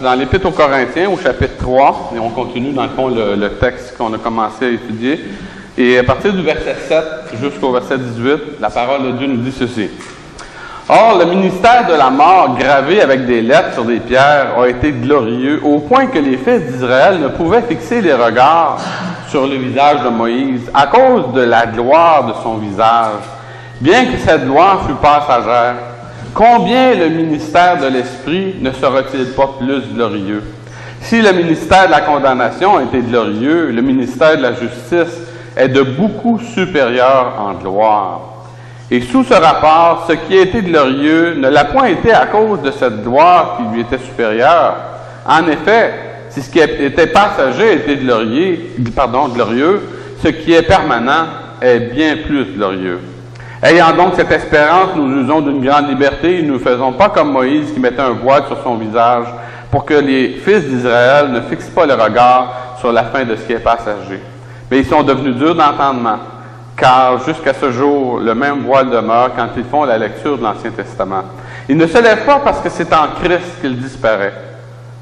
Dans l'Épître aux Corinthiens, au chapitre 3, et on continue dans le fond le texte qu'on a commencé à étudier, et à partir du verset 7 jusqu'au verset 18, la parole de Dieu nous dit ceci. Or, le ministère de la mort, gravé avec des lettres sur des pierres, a été glorieux, au point que les fils d'Israël ne pouvaient fixer les regards sur le visage de Moïse, à cause de la gloire de son visage, bien que cette gloire fût passagère. Combien le ministère de l'Esprit ne sera-t-il pas plus glorieux? Si le ministère de la condamnation a été glorieux, le ministère de la justice est de beaucoup supérieur en gloire. Et sous ce rapport, ce qui a été glorieux ne l'a point été à cause de cette gloire qui lui était supérieure. En effet, si ce qui était passager était glorieux, ce qui est permanent est bien plus glorieux. Ayant donc cette espérance, nous usons d'une grande liberté et nous ne faisons pas comme Moïse qui mettait un voile sur son visage pour que les fils d'Israël ne fixent pas le regard sur la fin de ce qui est passager. Mais ils sont devenus durs d'entendement, car jusqu'à ce jour, le même voile demeure quand ils font la lecture de l'Ancien Testament. Ils ne se lèvent pas parce que c'est en Christ qu'il disparaît.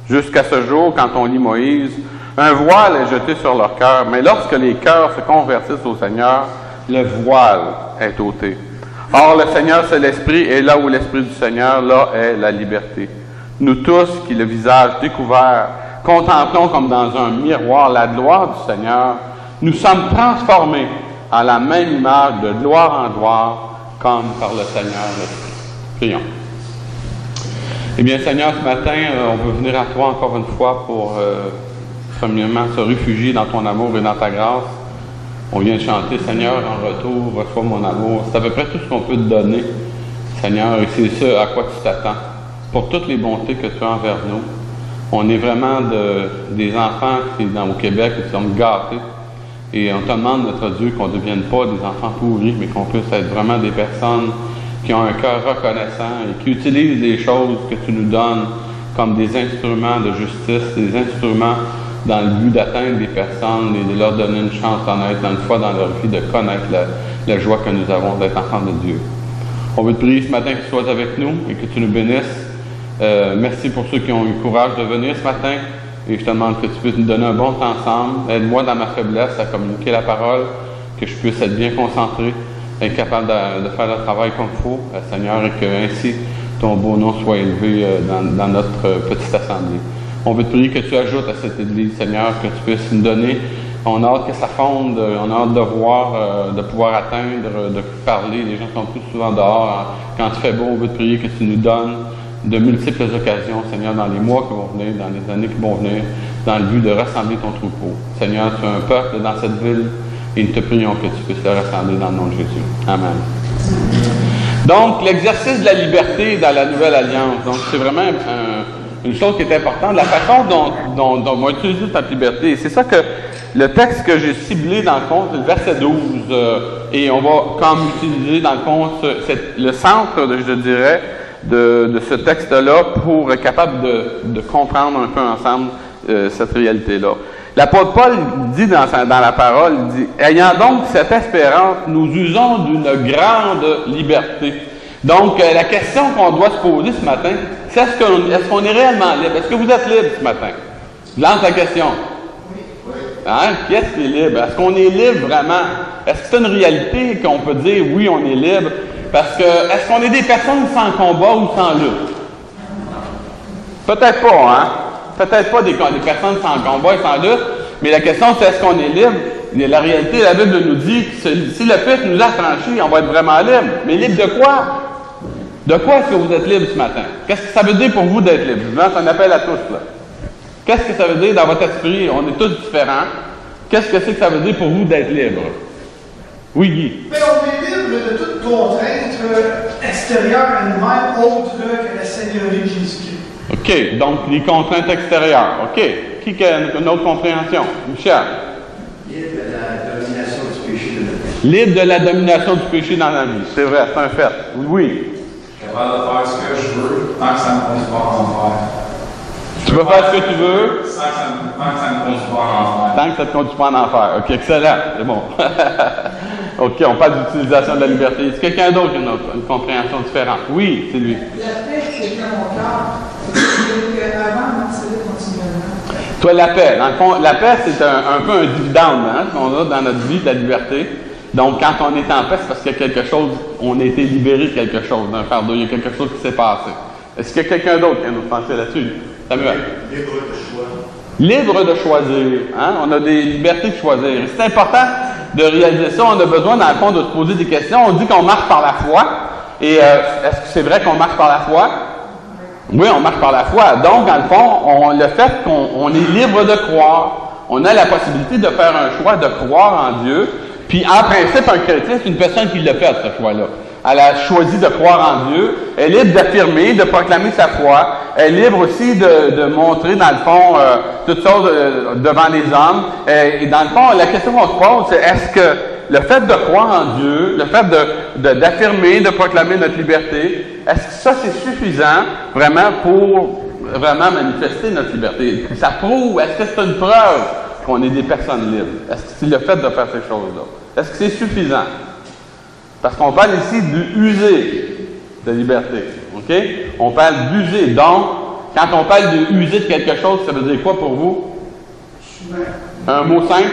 Jusqu'à ce jour, quand on lit Moïse, un voile est jeté sur leur cœur, mais lorsque les cœurs se convertissent au Seigneur, le voile est ôté. Or, le Seigneur, c'est l'Esprit, et là où l'Esprit du Seigneur, là est la liberté. Nous tous, qui le visage découvert, contemplons comme dans un miroir la gloire du Seigneur, nous sommes transformés à la même image de gloire en gloire, comme par le Seigneur l'Esprit. Prions. Eh bien, Seigneur, ce matin, on veut venir à toi encore une fois pour, premièrement, se réfugier dans ton amour et dans ta grâce. On vient de chanter, Seigneur, en retour, reçois mon amour. C'est à peu près tout ce qu'on peut te donner, Seigneur, et c'est ce à quoi tu t'attends. Pour toutes les bontés que tu as envers nous. On est vraiment des enfants qui, au Québec, qui sont gâtés. Et on te demande, notre Dieu, qu'on ne devienne pas des enfants pourris, mais qu'on puisse être vraiment des personnes qui ont un cœur reconnaissant et qui utilisent les choses que tu nous donnes comme des instruments de justice, des instruments dans le but d'atteindre des personnes et de leur donner une chance d'en être une fois dans leur vie, de connaître la joie que nous avons d'être enfants de Dieu. On veut te prier ce matin que tu sois avec nous et que tu nous bénisses. Merci pour ceux qui ont eu le courage de venir ce matin et je te demande que tu puisses nous donner un bon temps ensemble. Aide-moi dans ma faiblesse à communiquer la parole, que je puisse être bien concentré, être capable de faire le travail comme il faut, Seigneur, et que ainsi ton beau nom soit élevé dans notre petite assemblée. On veut te prier que tu ajoutes à cette Église, Seigneur, que tu puisses nous donner. On a hâte que ça fonde, on a hâte de voir, de pouvoir atteindre, de parler. Les gens sont plus souvent dehors. Quand il fait beau, on veut te prier que tu nous donnes de multiples occasions, Seigneur, dans les mois qui vont venir, dans les années qui vont venir, dans le but de rassembler ton troupeau. Seigneur, tu as un peuple dans cette ville et nous te prions que tu puisses le rassembler dans le nom de Jésus. Amen. Donc, l'exercice de la liberté dans la Nouvelle Alliance. Donc, c'est vraiment une chose qui est importante, la façon dont on va utiliser cette liberté. Et c'est ça que le texte que j'ai ciblé dans le fond, c'est le verset 12. Et on va comme utiliser dans le fond le centre, je dirais, de ce texte-là pour être capable de comprendre un peu ensemble cette réalité-là. L'apôtre Paul dit dans la parole, il dit « Ayant donc cette espérance, nous usons d'une grande liberté. » Donc, la question qu'on doit se poser ce matin, c'est est-ce qu'on est réellement libre? Est-ce que vous êtes libre ce matin? Je lance la question. Hein? Qui est-ce qui est libre? Est-ce qu'on est libre vraiment? Est-ce que c'est une réalité qu'on peut dire oui, on est libre? Parce que, est-ce qu'on est des personnes sans combat ou sans lutte? Peut-être pas, hein? Peut-être pas des personnes sans combat et sans lutte, mais la question c'est est-ce qu'on est libre? La réalité, la Bible nous dit que si le Fils nous a franchis, on va être vraiment libre. Mais libre de quoi? De quoi est-ce que vous êtes libre ce matin? Qu'est-ce que ça veut dire pour vous d'être libre? Je lance un appel à tous, là. Qu'est-ce que ça veut dire dans votre esprit? On est tous différents. Qu'est-ce que c'est que ça veut dire pour vous d'être libre? Oui, Guy. Mais on est libre de toute contrainte extérieure à nous-mêmes, autre que la Seigneurie de Jésus-Christ. OK. Donc, les contraintes extérieures. OK. Qui a une autre compréhension? Michel. Libre de la domination du péché de notre vie. Libre de la domination du péché dans la vie. C'est vrai, c'est un fait. Oui. Capable de faire ce que je veux, tant que ça ne conduit pas en enfer. Tu peux faire ce que tu veux. Tant que ça ne conduit pas en enfer. Tant que ça ne te conduit pas en enfer. OK, excellent. C'est bon. OK, on parle d'utilisation de la liberté. Est-ce que quelqu'un d'autre qui a une compréhension différente? Oui, c'est lui. La paix, c'est dans mon cœur. C'est qu'avant, c'est Toi, la paix. Dans le fond, la paix, c'est un peu un dividende qu'on a dans notre vie de la liberté. Donc, quand on est en paix, c'est parce qu'il y a quelque chose, on a été libéré de quelque chose, d'un fardeau. Il y a quelque chose qui s'est passé. Est-ce qu'il y a quelqu'un d'autre qui a nous penser là-dessus? Samuel. Libre de choix. Libre de choisir. Hein? On a des libertés de choisir. C'est important de réaliser ça. On a besoin, dans le fond, de se poser des questions. On dit qu'on marche par la foi. Et est-ce que c'est vrai qu'on marche par la foi? Oui, on marche par la foi. Donc, dans le fond, le fait qu'on est libre de croire, on a la possibilité de faire un choix de croire en Dieu. Puis, en principe, un chrétien, c'est une personne qui l'a fait, ce choix-là. Elle a choisi de croire en Dieu. Elle est libre d'affirmer, de proclamer sa foi. Elle est libre aussi de montrer, dans le fond, toutes choses devant les hommes. Et dans le fond, la question qu'on se pose, c'est est-ce que le fait de croire en Dieu, le fait d'affirmer, de proclamer notre liberté, est-ce que ça, c'est suffisant vraiment pour vraiment manifester notre liberté? Ça prouve, est-ce que c'est une preuve qu'on est des personnes libres? Est-ce que c'est le fait de faire ces choses-là? Est-ce que c'est suffisant? Parce qu'on parle ici d'user de liberté. OK? On parle d'user. Donc, quand on parle d'user de quelque chose, ça veut dire quoi pour vous? Un mot simple,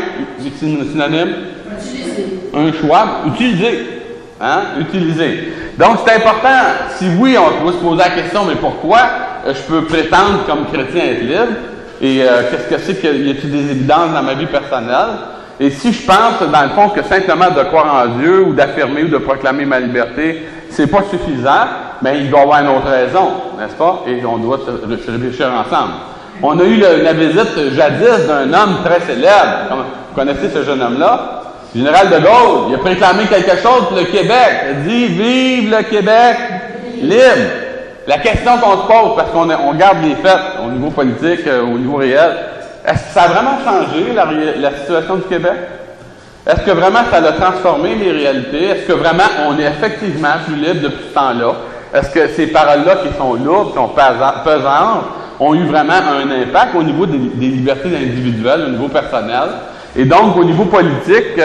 synonyme? Utiliser. Un choix, utiliser. Hein? Utiliser. Donc, c'est important, si oui, on doit se poser la question, mais pourquoi je peux prétendre comme chrétien être libre? Et qu'est-ce que c'est qu'il y a-t-il des évidences dans ma vie personnelle? Et si je pense, dans le fond, que simplement de croire en Dieu ou d'affirmer ou de proclamer ma liberté, c'est pas suffisant, mais il doit y avoir une autre raison, n'est-ce pas? Et on doit se réfléchir ensemble. On a eu la visite jadis d'un homme très célèbre. Vous connaissez ce jeune homme-là? Général de Gaulle. Il a proclamé quelque chose pour le Québec. Il a dit « Vive le Québec libre ». La question qu'on se pose, parce qu'on garde les faits au niveau politique, au niveau réel, est-ce que ça a vraiment changé la situation du Québec? Est-ce que vraiment ça a transformé les réalités? Est-ce que vraiment on est effectivement plus libre depuis ce temps-là? Est-ce que ces paroles-là qui sont lourdes, qui sont pesantes, ont eu vraiment un impact au niveau des libertés individuelles, au niveau personnel? Et donc, au niveau politique,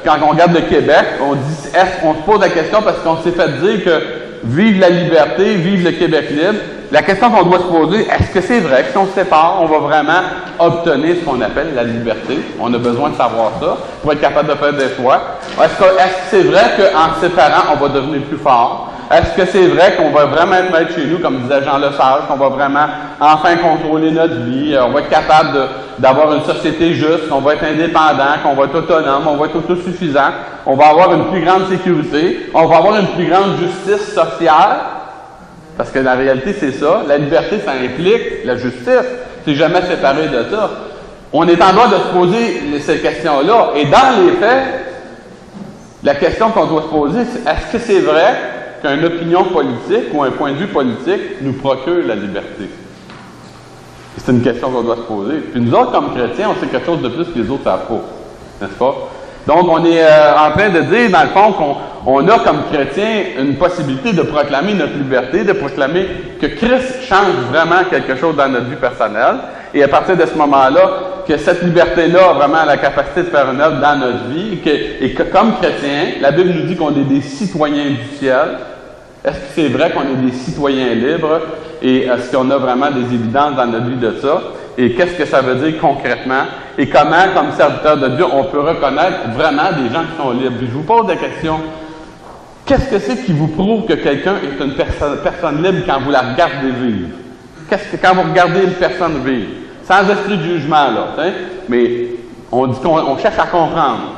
quand on regarde le Québec, on se pose la question parce qu'on s'est fait dire que vive la liberté, vive le Québec libre. La question qu'on doit se poser, est-ce que c'est vrai que si on se sépare, on va vraiment obtenir ce qu'on appelle la liberté? On a besoin de savoir ça pour être capable de faire des choix. Est-ce que c'est vrai qu'en se séparant, on va devenir plus fort? Est-ce que c'est vrai qu'on va vraiment être maître chez nous, comme disait Jean Lesage, qu'on va vraiment enfin contrôler notre vie, on va être capable d'avoir une société juste, qu'on va être indépendant, qu'on va être autonome, on va être autosuffisant, on va avoir une plus grande sécurité, on va avoir une plus grande justice sociale? Parce que la réalité, c'est ça. La liberté, ça implique la justice. C'est jamais séparé de ça. On est en droit de se poser ces questions-là. Et dans les faits, la question qu'on doit se poser, c'est est-ce que c'est vrai qu'une opinion politique ou un point de vue politique nous procure la liberté? C'est une question qu'on doit se poser. Puis nous autres, comme chrétiens, on sait quelque chose de plus que les autres savent pas. N'est-ce pas? Donc, on est en train de dire, dans le fond, qu'on a comme chrétiens une possibilité de proclamer notre liberté, de proclamer que Christ change vraiment quelque chose dans notre vie personnelle. Et à partir de ce moment-là, que cette liberté-là a vraiment la capacité de faire une œuvre dans notre vie. Et que comme chrétiens, la Bible nous dit qu'on est des citoyens du ciel. Est-ce que c'est vrai qu'on est des citoyens libres? Et est-ce qu'on a vraiment des évidences dans notre vie de ça? Et qu'est-ce que ça veut dire concrètement? Et comment, comme serviteur de Dieu, on peut reconnaître vraiment des gens qui sont libres? Puis je vous pose la question, qu'est-ce que c'est qui vous prouve que quelqu'un est une personne libre quand vous la regardez vivre? Quand vous regardez une personne vivre? Sans esprit de jugement, là, t'sais? Mais on dit qu'on cherche à comprendre.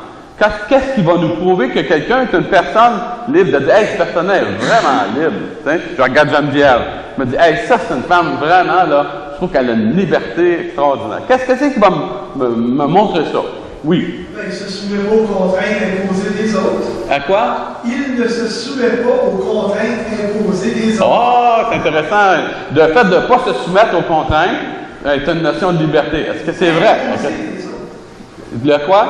Qu'est-ce qui va nous prouver que quelqu'un est une personne libre? De dire, hey, cette personne-là est vraiment libre. T'sais? Je regarde Geneviève. Je me dis, hey, ça, c'est une femme vraiment, là, je trouve qu'elle a une liberté extraordinaire. Qu'est-ce que c'est qui va me montrer ça? Oui. Il ne se soumet pas aux contraintes imposées des autres. À quoi? Il ne se soumet pas aux contraintes imposées des autres. Oh, c'est intéressant. Le fait de ne pas se soumettre aux contraintes est une notion de liberté. Est-ce que c'est vrai? Le quoi?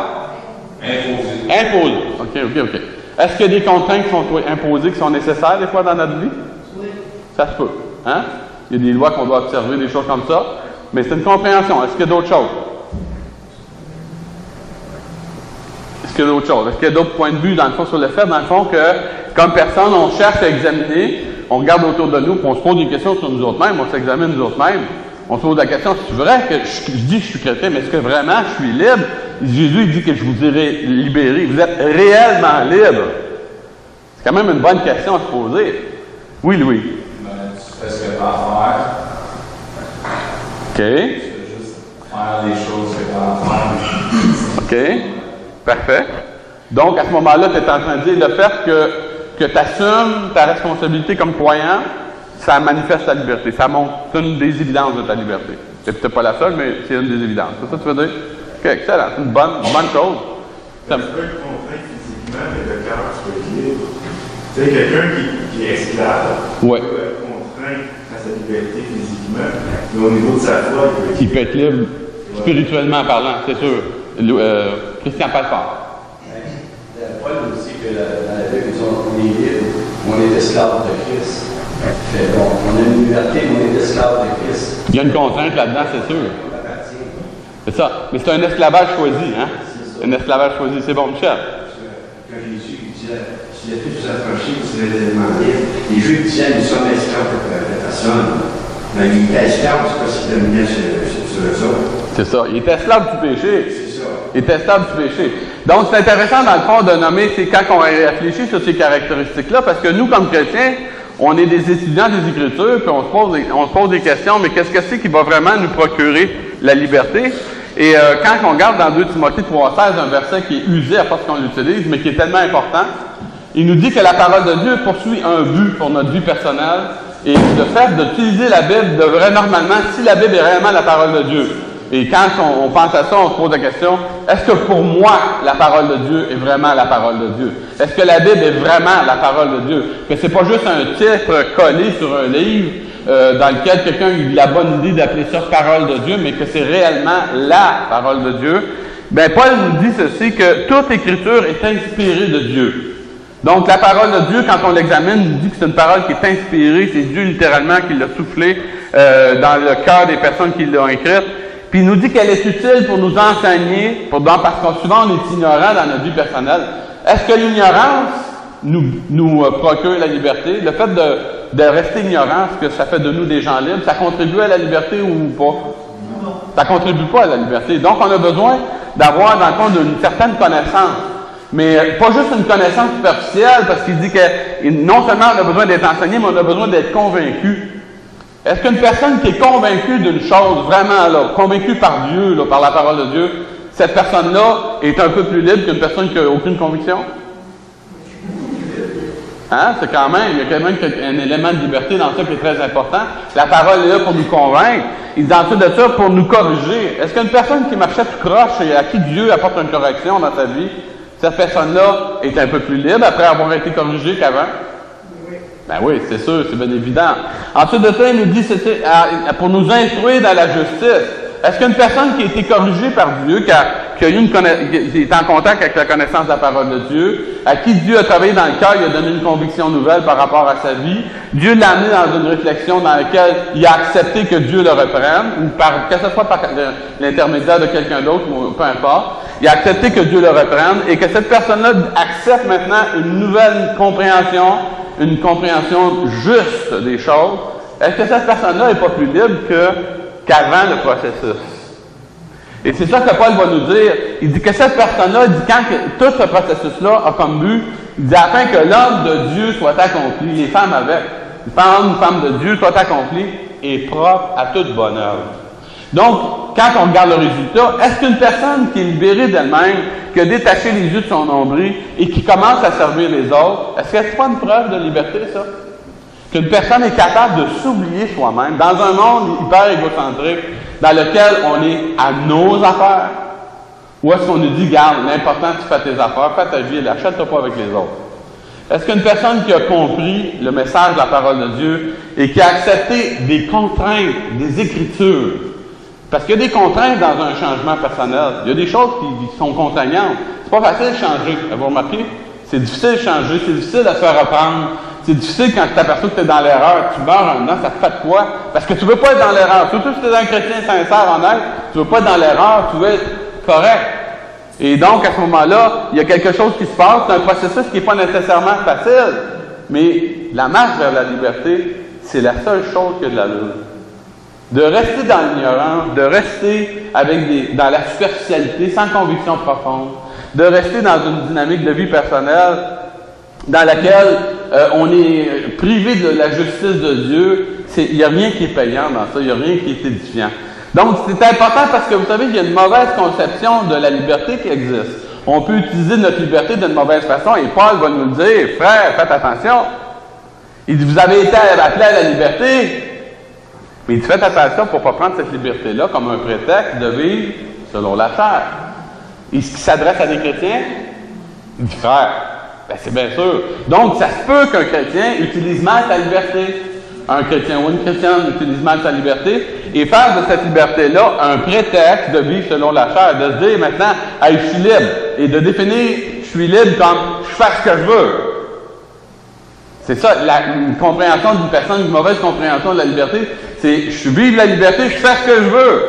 Imposé. Imposé. OK. Est-ce qu'il y a des contraintes qui sont imposées, qui sont nécessaires des fois dans notre vie? Oui. Ça se peut. Hein? Il y a des lois qu'on doit observer, des choses comme ça. Mais c'est une compréhension. Est-ce qu'il y a d'autres choses? Est-ce qu'il y a d'autres choses? Est-ce qu'il y a d'autres points de vue, dans le fond, sur le fait, dans le fond, que, comme personne, on cherche à examiner, on regarde autour de nous, puis on se pose des questions sur nous autres mêmes, on s'examine nous autres mêmes. On se pose la question, c'est vrai que je dis que je suis chrétien, mais est-ce que vraiment je suis libre? Jésus il dit que je vous ai libéré. Vous êtes réellement libre. C'est quand même une bonne question à se poser. Oui, Louis. Ben, tu fais ce que tu as à faire. OK. Tu fais juste faire les choses que tu as à faire. OK. Parfait. Donc, à ce moment-là, tu es en train de dire le fait que tu assumes ta responsabilité comme croyant, ça manifeste ta liberté. Ça montre, c'est une des évidences de ta liberté. C'est peut-être pas la seule, mais c'est une des évidences. C'est ça que tu veux dire? OK, excellent. C'est une bonne chose. Tu peux être contraint physiquement, mais le cœur, tu peux être libre. Tu sais, quelqu'un qui est esclave Ouais. peut être contraint à sa liberté physiquement, mais au niveau de sa foi, Il peut être libre spirituellement parlant, c'est sûr. Christian Palfort. Paul nous dit que dans la Bible, on est libre, on est esclave de Christ. Bon, on a une liberté, mais on est esclave de Christ. Il y a une contrainte là-dedans, c'est sûr. C'est ça. Mais c'est un esclavage choisi, hein? Un esclavage choisi. C'est bon, Michel. Quand Jésus disait, si les vous approchez, vous serez éléments libres. Les Juifs disaient, nous sommes esclaves de personne. Mais il était esclave, c'est parce qu'il dominait sur eux autres. C'est ça. Il est esclave du péché. C'est ça. Il est esclave du péché. Donc, c'est intéressant, dans le fond, de nommer, c'est quand on réfléchit sur ces caractéristiques-là, parce que nous, comme chrétiens, on est des étudiants des Écritures, puis on se pose des questions, mais qu'est-ce que c'est qui va vraiment nous procurer la liberté? Et quand on regarde dans 2 Timothée 3,16, un verset qui est usé à force qu'on l'utilise, mais qui est tellement important, il nous dit que la parole de Dieu poursuit un but pour notre vie personnelle, et le fait d'utiliser la Bible devrait normalement, si la Bible est réellement la parole de Dieu, et quand on pense à ça, on se pose la question, est-ce que pour moi, la parole de Dieu est vraiment la parole de Dieu? Est-ce que la Bible est vraiment la parole de Dieu? Que c'est pas juste un titre collé sur un livre dans lequel quelqu'un a eu la bonne idée d'appeler ça parole de Dieu, mais que c'est réellement la parole de Dieu? Ben, Paul nous dit ceci, que toute écriture est inspirée de Dieu. Donc, la parole de Dieu, quand on l'examine, il nous dit que c'est une parole qui est inspirée, c'est Dieu littéralement qui l'a soufflé dans le cœur des personnes qui l'ont écrite. Puis il nous dit qu'elle est utile pour nous enseigner, parce que souvent on est ignorant dans notre vie personnelle. Est-ce que l'ignorance nous procure la liberté? Le fait de rester ignorant, ce que ça fait de nous des gens libres, ça contribue à la liberté ou pas? Ça contribue pas à la liberté. Donc on a besoin d'avoir dans le fond d'une certaine connaissance. Mais pas juste une connaissance superficielle, parce qu'il dit que non seulement on a besoin d'être enseigné, mais on a besoin d'être convaincu. Est-ce qu'une personne qui est convaincue d'une chose, vraiment, là, convaincue par Dieu, là, par la parole de Dieu, cette personne-là est un peu plus libre qu'une personne qui n'a aucune conviction? Hein? C'est quand même, il y a quand même un élément de liberté dans ça qui est très important. La parole est là pour nous convaincre. Il dit ensuite de ça pour nous corriger. Est-ce qu'une personne qui marchait tout croche et à qui Dieu apporte une correction dans sa vie, cette personne-là est un peu plus libre après avoir été corrigée qu'avant? Ben oui, c'est sûr, c'est bien évident. Ensuite de ça, il nous dit c'était pour nous instruire dans la justice. Est-ce qu'une personne qui a été corrigée par Dieu, qui est en contact avec la connaissance de la parole de Dieu, à qui Dieu a travaillé dans le cœur, il a donné une conviction nouvelle par rapport à sa vie, Dieu l'a amené dans une réflexion dans laquelle il a accepté que Dieu le reprenne, ou que ce soit par l'intermédiaire de quelqu'un d'autre, ou peu importe, il a accepté que Dieu le reprenne, et que cette personne-là accepte maintenant une nouvelle compréhension, une compréhension juste des choses. Est-ce que cette personne-là n'est pas plus libre qu'avant le processus? Et c'est ça que Paul va nous dire. Il dit que cette personne-là, il dit quand tout ce processus-là a comme but, il dit afin que l'homme de Dieu soit accompli, les femmes avec, une femme de Dieu soit accomplie et propre à toute bonne œuvre. Donc, quand on regarde le résultat, est-ce qu'une personne qui est libérée d'elle-même, qui a détaché les yeux de son nombril et qui commence à servir les autres, est-ce que c'est pas une preuve de liberté, ça? Qu'une personne est capable de s'oublier soi-même dans un monde hyper égocentrique dans lequel on est à nos affaires. Ou est-ce qu'on nous dit, garde, l'important tu fais tes affaires, fais ta vie, achète-toi pas avec les autres. Est-ce qu'une personne qui a compris le message de la parole de Dieu et qui a accepté des contraintes, des Écritures, parce qu'il y a des contraintes dans un changement personnel, il y a des choses qui sont contraignantes. C'est pas facile de changer, vous remarquez? C'est difficile de changer, c'est difficile de se faire reprendre. C'est difficile quand tu t'aperçois que tu es dans l'erreur, tu meurs un an, ça te fait de quoi? Parce que tu veux pas être dans l'erreur. Surtout si tu es un chrétien sincère, honnête, tu veux pas être dans l'erreur, tu veux être correct. Et donc, à ce moment-là, il y a quelque chose qui se passe, c'est un processus qui n'est pas nécessairement facile, mais la marche vers la liberté, c'est la seule chose qui a de l'allure. de rester dans l'ignorance, de rester dans la superficialité, sans conviction profonde, de rester dans une dynamique de vie personnelle dans laquelle on est privé de la justice de Dieu. Il n'y a rien qui est payant dans ça, il n'y a rien qui est édifiant. Donc, c'est important parce que vous savez qu'il y a une mauvaise conception de la liberté qui existe. On peut utiliser notre liberté d'une mauvaise façon et Paul va nous le dire, frère, faites attention. Il dit, vous avez été appelés à la liberté, mais il dit, faites attention pour ne pas prendre cette liberté-là comme un prétexte de vivre selon la chair. Est-ce qu'il s'adresse à des chrétiens? Il dit, frère, ben c'est bien sûr. Donc, ça se peut qu'un chrétien utilise mal sa liberté. Un chrétien ou une chrétienne utilise mal sa liberté et faire de cette liberté-là un prétexte de vivre selon la chair, de se dire maintenant, hey, je suis libre, et de définir je suis libre comme je fais ce que je veux. C'est ça, une compréhension d'une personne, une mauvaise compréhension de la liberté, c'est je vive la liberté, je fais ce que je veux.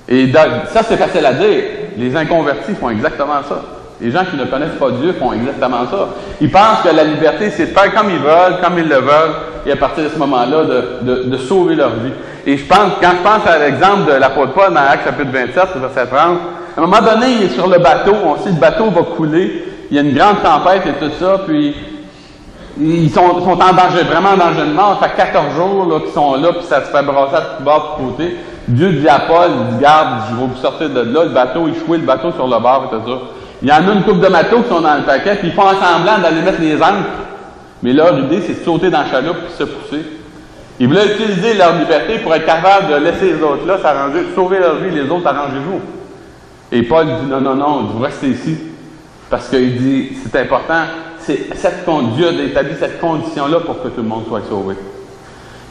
Et ça, c'est facile à dire. Les inconvertis font exactement ça. Les gens qui ne connaissent pas Dieu font exactement ça. Ils pensent que la liberté, c'est de faire comme ils veulent, comme ils le veulent, et à partir de ce moment-là, de sauver leur vie. Et quand je pense à l'exemple de l'apôtre Paul dans Actes chapitre 27, verset 30, à un moment donné, il est sur le bateau, on sait que le bateau va couler, il y a une grande tempête et tout ça, puis ils sont en danger, vraiment en danger de mort. Ça fait 14 jours là, qu'ils sont là, puis ça se fait brasser de bord de côté. Dieu dit à Paul, il dit, garde, je vais vous sortir de là, le bateau, échoué, le bateau sur le bord et tout ça. Il y en a une couple de matelots qui sont dans le paquet, puis ils font semblant d'aller mettre les ancres. Mais leur idée, c'est de sauter dans la chaloupe et de se pousser. Ils voulaient utiliser leur liberté pour être capables de laisser les autres là, sauver leur vie, les autres, arrangez-vous. Et Paul dit, non, vous restez ici. Parce qu'il dit, c'est important, Dieu a établi cette condition-là pour que tout le monde soit sauvé.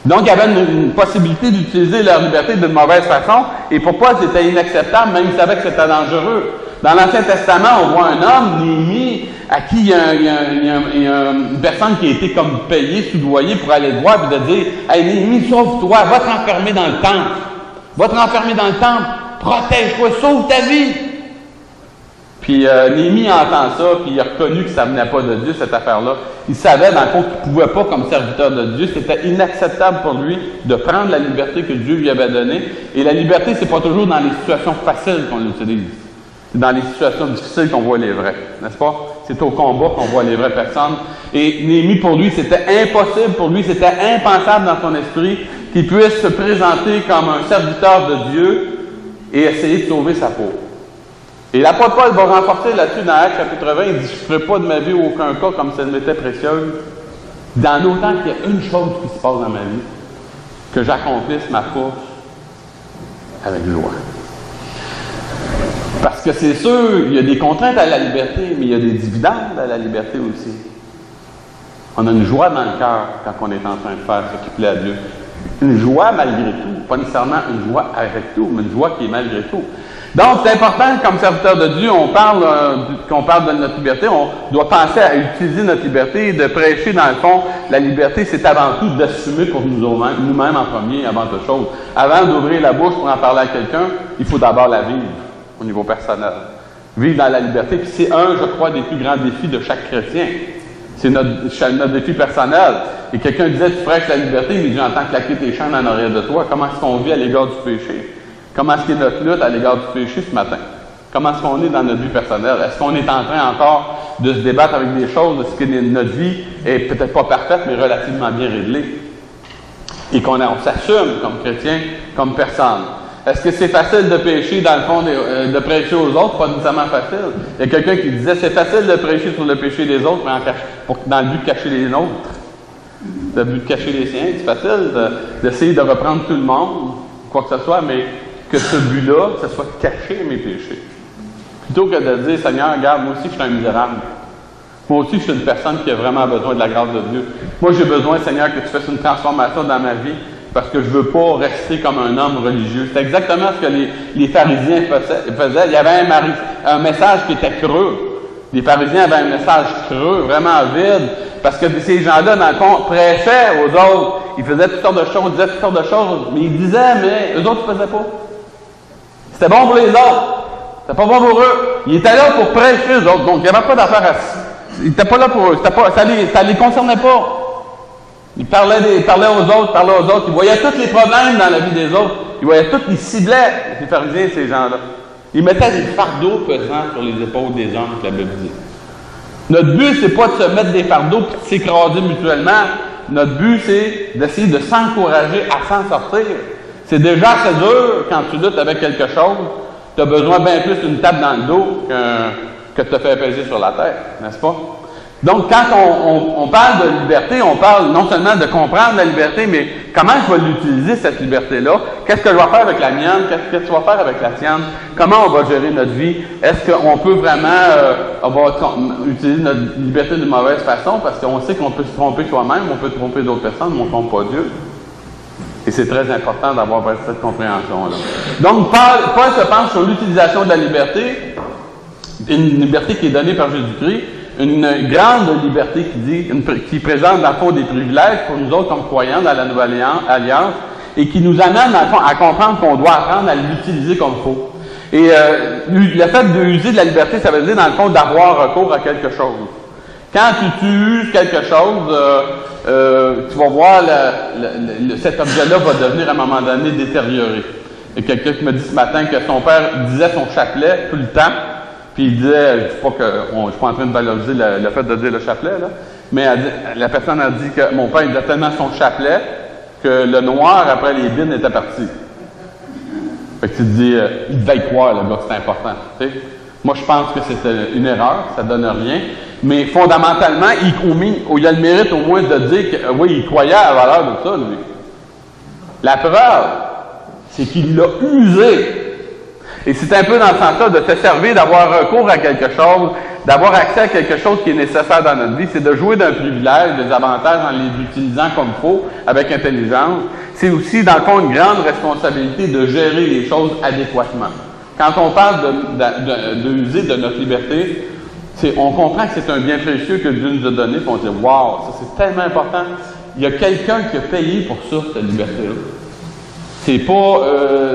Donc, il y avait une possibilité d'utiliser leur liberté d'une mauvaise façon, et pour Paul, c'était inacceptable, même s'il savait que c'était dangereux. Dans l'Ancien Testament, on voit un homme, Néhémie, à qui il y a une personne qui a été comme payée, soudoyée pour aller le voir et de dire « Hey Néhémie, sauve-toi, va te renfermer dans le temple. Va te renfermer dans le temple, protège-toi, sauve ta vie. » Puis Néhémie entend ça, puis il a reconnu que ça ne venait pas de Dieu, cette affaire-là. Il savait, dans le fond, qu'il ne pouvait pas, comme serviteur de Dieu, c'était inacceptable pour lui de prendre la liberté que Dieu lui avait donnée. Et la liberté, c'est pas toujours dans les situations faciles qu'on l'utilise. C'est dans les situations difficiles qu'on voit les vrais, n'est-ce pas? C'est au combat qu'on voit les vraies personnes. Et Néhémie, pour lui, c'était impossible, pour lui, c'était impensable dans son esprit qu'il puisse se présenter comme un serviteur de Dieu et essayer de sauver sa peau. Et l'apôtre Paul va renforcer là-dessus dans Actes chapitre 20, il dit « Je ne ferai pas de ma vie aucun cas comme si elle m'était précieuse, dans autant qu'il y a une chose qui se passe dans ma vie, que j'accomplisse ma course avec joie. » Parce que c'est sûr, il y a des contraintes à la liberté, mais il y a des dividendes à la liberté aussi. On a une joie dans le cœur quand on est en train de faire ce qui plaît à Dieu. Une joie malgré tout, pas nécessairement une joie avec tout, mais une joie qui est malgré tout. Donc, c'est important, comme serviteur de Dieu, qu'on parle de notre liberté, on doit penser à utiliser notre liberté et de prêcher, dans le fond, la liberté, c'est avant tout d'assumer pour nous-mêmes en premier, avant toute chose. Avant d'ouvrir la bouche pour en parler à quelqu'un, il faut d'abord la vivre au niveau personnel. Vivre dans la liberté, puis c'est je crois, des plus grands défis de chaque chrétien. C'est notre défi personnel. Et quelqu'un disait, tu prêches la liberté, mais j'entends claquer tes chaînes en arrière de toi. Comment est-ce qu'on vit à l'égard du péché? Comment est-ce qu'est notre lutte à l'égard du péché ce matin? Comment est-ce qu'on est dans notre vie personnelle? Est-ce qu'on est en train encore de se débattre avec des choses? Est-ce que notre vie est peut-être pas parfaite, mais relativement bien réglée? Et qu'on s'assume comme chrétien, comme personne. Est-ce que c'est facile de pécher, dans le fond, de prêcher aux autres? Pas nécessairement facile. Il y a quelqu'un qui disait, c'est facile de prêcher sur le péché des autres, mais dans le but de cacher les nôtres. Dans le but de cacher les siens. C'est facile d'essayer de reprendre tout le monde, quoi que ce soit, mais que ce but-là, ce soit de cacher mes péchés. Plutôt que de dire, Seigneur, regarde, moi aussi je suis un misérable. Moi aussi je suis une personne qui a vraiment besoin de la grâce de Dieu. Moi j'ai besoin, Seigneur, que tu fasses une transformation dans ma vie parce que je ne veux pas rester comme un homme religieux. C'est exactement ce que les pharisiens faisaient. Il y avait un message qui était creux. Les pharisiens avaient un message creux, vraiment vide, parce que ces gens-là, dans le fond, prêchaient aux autres. Ils faisaient toutes sortes de choses, disaient toutes sortes de choses, mais ils disaient, mais eux autres ne faisaient pas. C'était bon pour les autres. C'était pas bon pour eux. Ils étaient là pour prêcher eux autres. Donc, il n'y avait pas d'affaire à ça. Ils n'étaient pas là pour eux. Ça les concernait pas. Il parlait aux autres, il voyait tous les problèmes dans la vie des autres, il voyait tout, il ciblait les pharisiens, ces gens-là. Il mettait des fardeaux pesants sur les épaules des hommes, que la Bible dit. Notre but, c'est pas de se mettre des fardeaux et de s'écraser mutuellement. Notre but, c'est d'essayer de s'encourager à s'en sortir. C'est déjà assez dur quand tu luttes avec quelque chose. Tu as besoin bien plus d'une tape dans le dos que de te faire peser sur la tête, n'est-ce pas? Donc, quand on parle de liberté, on parle non seulement de comprendre la liberté, mais comment je vais l'utiliser, cette liberté-là? Qu'est-ce que je vais faire avec la mienne? Qu'est-ce que tu vas faire avec la tienne? Comment on va gérer notre vie? Est-ce qu'on peut vraiment utiliser notre liberté d'une mauvaise façon? Parce qu'on sait qu'on peut se tromper soi-même, on peut tromper d'autres personnes, mais on ne trompe pas Dieu. Et c'est très important d'avoir cette compréhension-là. Donc, Paul se penche sur l'utilisation de la liberté, une liberté qui est donnée par Jésus-Christ, une grande liberté qui présente dans le fond des privilèges pour nous autres comme croyants dans la Nouvelle Alliance et qui nous amène dans le fond à comprendre qu'on doit apprendre à l'utiliser comme il faut. Et le fait d'user de la liberté, ça veut dire dans le fond d'avoir recours à quelque chose. Quand tu uses quelque chose, tu vas voir cet objet-là va devenir à un moment donné détérioré. Il y a quelqu'un qui me dit ce matin que son père disait son chapelet tout le temps. Puis il disait, je ne suis pas en train de valoriser le fait de dire le chapelet, là, mais la personne a dit que mon père il disait tellement son chapelet que le noir, après les bines, était parti. Fait que tu te dis, il devait y croire, le gars, c'est important. Tu sais? Moi, je pense que c'était une erreur, ça ne donne rien, mais fondamentalement, il a le mérite au moins de dire que, oui, il croyait à la valeur de ça, lui. La preuve, c'est qu'il l'a usé. Et c'est un peu dans ce sens-là de te servir, d'avoir recours à quelque chose, d'avoir accès à quelque chose qui est nécessaire dans notre vie. C'est de jouer d'un privilège, des avantages en les utilisant comme il faut, avec intelligence. C'est aussi, dans le fond, une grande responsabilité de gérer les choses adéquatement. Quand on parle d'user de notre liberté, on comprend que c'est un bien précieux que Dieu nous a donné, puis on dit « Wow, ça c'est tellement important! » Il y a quelqu'un qui a payé pour ça, cette liberté-là. C'est pas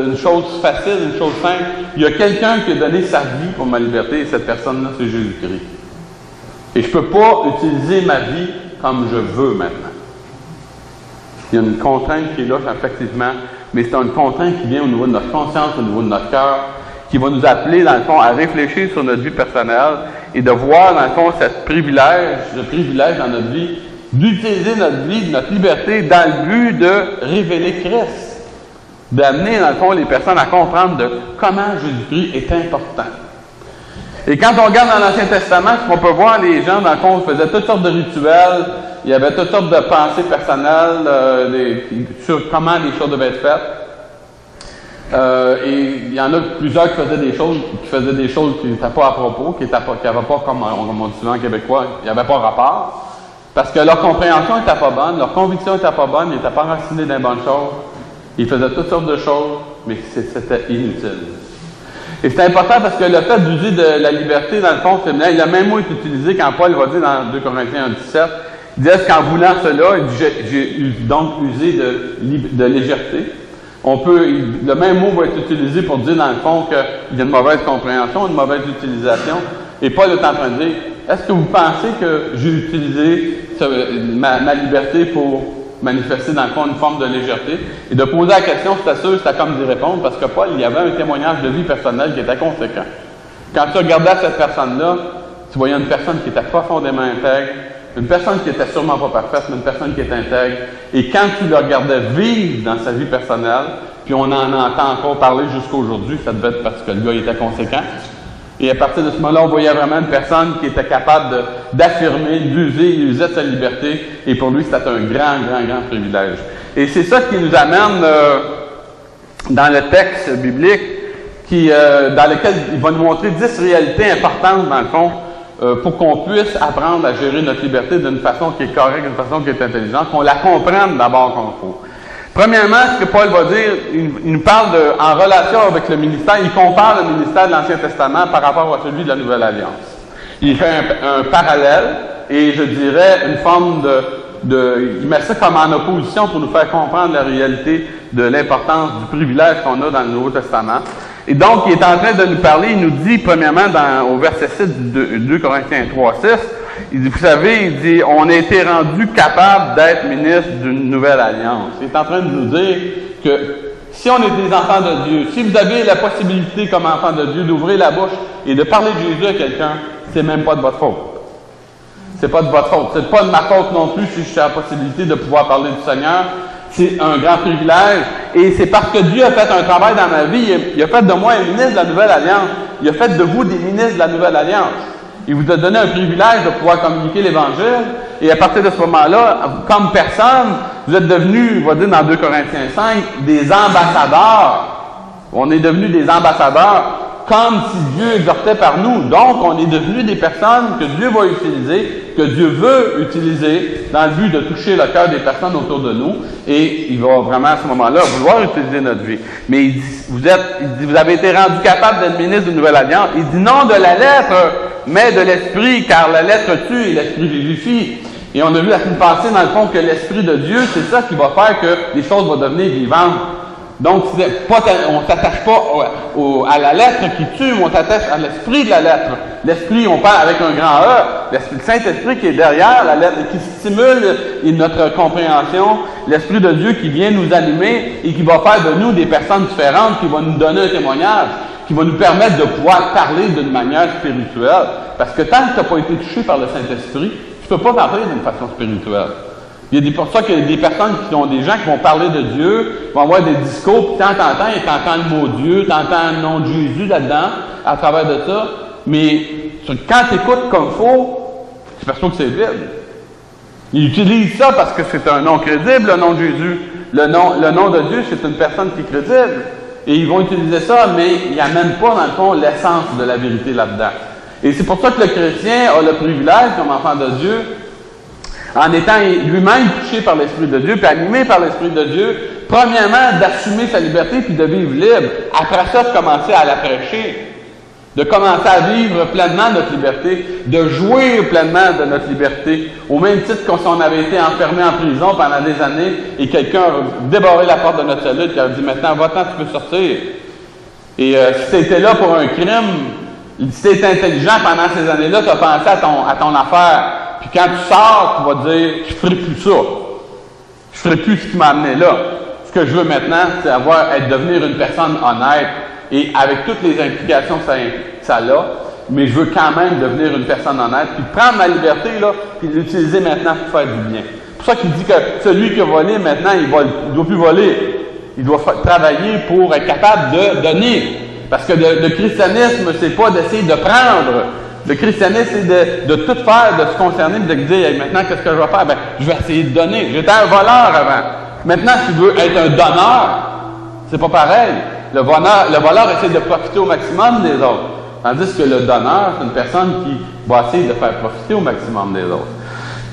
une chose facile, une chose simple. Il y a quelqu'un qui a donné sa vie pour ma liberté et cette personne-là, c'est Jésus-Christ. Et je ne peux pas utiliser ma vie comme je veux maintenant. Il y a une contrainte qui est là, effectivement, mais c'est une contrainte qui vient au niveau de notre conscience, au niveau de notre cœur, qui va nous appeler, dans le fond, à réfléchir sur notre vie personnelle et de voir, dans le fond, ce privilège dans notre vie, d'utiliser notre vie, notre liberté, dans le but de révéler Christ. D'amener, dans le fond, les personnes à comprendre de comment Jésus-Christ est important. Et quand on regarde dans l'Ancien Testament, on peut voir les gens, dans le fond, faisaient toutes sortes de rituels, il y avait toutes sortes de pensées personnelles sur comment les choses devaient être faites. Et il y en a plusieurs qui faisaient des choses qui n'étaient pas à propos, qui n'avaient pas, comme on dit souvent en québécois, il n'y avait pas rapport. Parce que leur compréhension n'était pas bonne, leur conviction n'était pas bonne, ils n'étaient pas racinés dans les bonnes choses. Ils faisaient toutes sortes de choses, mais c'était inutile. Et c'est important parce que le fait d'user de la liberté, dans le fond féminin, le même mot est utilisé quand Paul va dire dans 2 Corinthiens 17, il dit « qu'en voulant cela, j'ai donc usé de légèreté ». Le même mot va être utilisé pour dire, dans le fond, qu'il y a une mauvaise compréhension, une mauvaise utilisation. Et Paul est en train de dire « est-ce que vous pensez que j'ai utilisé ma liberté pour manifester dans le fond une forme de légèreté? » Et de poser la question, c'était sûr, c'était comme d'y répondre, parce que Paul, il y avait un témoignage de vie personnelle qui était conséquent. Quand tu regardais cette personne-là, tu voyais une personne qui était profondément intègre, une personne qui était sûrement pas parfaite, mais une personne qui était intègre. Et quand tu le regardais vivre dans sa vie personnelle, puis on en entend encore parler jusqu'à aujourd'hui, ça devait être parce que le gars était conséquent. Et à partir de ce moment-là, on voyait vraiment une personne qui était capable d'affirmer, d'user, il usait de sa liberté, et pour lui, c'était un grand privilège. Et c'est ça qui nous amène dans le texte biblique, dans lequel il va nous montrer 10 réalités importantes, dans le fond, pour qu'on puisse apprendre à gérer notre liberté d'une façon qui est correcte, d'une façon qui est intelligente, qu'on la comprenne d'abord comme il faut. Premièrement, ce que Paul va dire, il nous parle en relation avec le ministère, il compare le ministère de l'Ancien Testament par rapport à celui de la Nouvelle Alliance. Il fait un parallèle et je dirais une forme il met ça comme en opposition pour nous faire comprendre la réalité de l'importance du privilège qu'on a dans le Nouveau Testament. Et donc, il est en train de nous parler, il nous dit, premièrement, au verset 6 de 2 Corinthiens 3, 6, Il dit, vous savez, il dit, on a été rendu capable d'être ministre d'une nouvelle alliance. Il est en train de nous dire que si on est des enfants de Dieu, si vous avez la possibilité comme enfant de Dieu d'ouvrir la bouche et de parler de Jésus à quelqu'un, c'est même pas de votre faute. C'est pas de votre faute. C'est pas de ma faute non plus si j'ai la possibilité de pouvoir parler du Seigneur. C'est un grand privilège. Et c'est parce que Dieu a fait un travail dans ma vie. Il a fait de moi un ministre de la Nouvelle Alliance. Il a fait de vous des ministres de la Nouvelle Alliance. Il vous a donné un privilège de pouvoir communiquer l'Évangile. Et à partir de ce moment-là, comme personne, vous êtes devenus, on va dire dans 2 Corinthiens 5, des ambassadeurs. On est devenus des ambassadeurs comme si Dieu exhortait par nous. Donc, on est devenus des personnes que Dieu va utiliser, que Dieu veut utiliser dans le but de toucher le cœur des personnes autour de nous. Et il va vraiment, à ce moment-là, vouloir utiliser notre vie. Mais il dit, vous avez été rendu capable d'être ministre d'une nouvelle alliance. Il dit non de la lettre, mais de l'esprit, car la lettre tue et l'esprit vivifie. Et on a vu la semaine passée, dans le fond, que l'Esprit de Dieu, c'est ça qui va faire que les choses vont devenir vivantes. Donc, on ne s'attache pas à la lettre qui tue, mais on s'attache à l'esprit de la lettre. L'esprit, on parle avec un grand E, l'esprit, le Saint-Esprit qui est derrière la lettre et qui stimule notre compréhension, l'Esprit de Dieu qui vient nous allumer et qui va faire de nous des personnes différentes, qui va nous donner un témoignage, qui va nous permettre de pouvoir parler d'une manière spirituelle. Parce que tant que tu n'as pas été touché par le Saint-Esprit, tu ne peux pas parler d'une façon spirituelle. Il y a pour ça qu'il y a des personnes qui ont des gens qui vont parler de Dieu, vont avoir des discours, puis t'entends et t'entends le mot Dieu, t'entends le nom de Jésus là-dedans, à travers de ça, mais quand tu écoutes comme il faut, tu perçois que c'est vide. Ils utilisent ça parce que c'est un nom crédible, le nom de Jésus. Le nom de Dieu, c'est une personne qui est crédible. Et ils vont utiliser ça, mais il n'y a même pas, dans le fond, l'essence de la vérité là-dedans. Et c'est pour ça que le chrétien a le privilège, comme enfant de Dieu, en étant lui-même touché par l'Esprit de Dieu, puis animé par l'Esprit de Dieu, premièrement, d'assumer sa liberté, puis de vivre libre. Après ça, de commencer à la prêcher. De commencer à vivre pleinement notre liberté, de jouir pleinement de notre liberté, au même titre que si on avait été enfermé en prison pendant des années et quelqu'un a débarré la porte de notre cellule et a dit « Maintenant, va-t'en, tu peux sortir. » Et si tu étais là pour un crime, si tu étais intelligent pendant ces années-là, tu as pensé à ton affaire. Puis quand tu sors, tu vas dire « Je ne ferai plus ça. Je ne ferai plus ce qui m'a amené là. Ce que je veux maintenant, c'est devenir une personne honnête. » Et avec toutes les implications que ça a, mais je veux quand même devenir une personne honnête, puis prendre ma liberté, là, puis l'utiliser maintenant pour faire du bien. C'est pour ça qu'il dit que celui qui a volé, maintenant, il ne doit plus voler. Il doit travailler pour être capable de donner. Parce que le christianisme, c'est pas d'essayer de prendre. Le christianisme, c'est de tout faire, de se concerner, de dire, hey, maintenant, qu'est-ce que je vais faire? Ben, je vais essayer de donner. J'étais un voleur avant. Maintenant, si tu veux être un donneur, c'est pas pareil. Le voleur essaie de profiter au maximum des autres. Tandis que le donneur, c'est une personne qui va essayer de faire profiter au maximum des autres.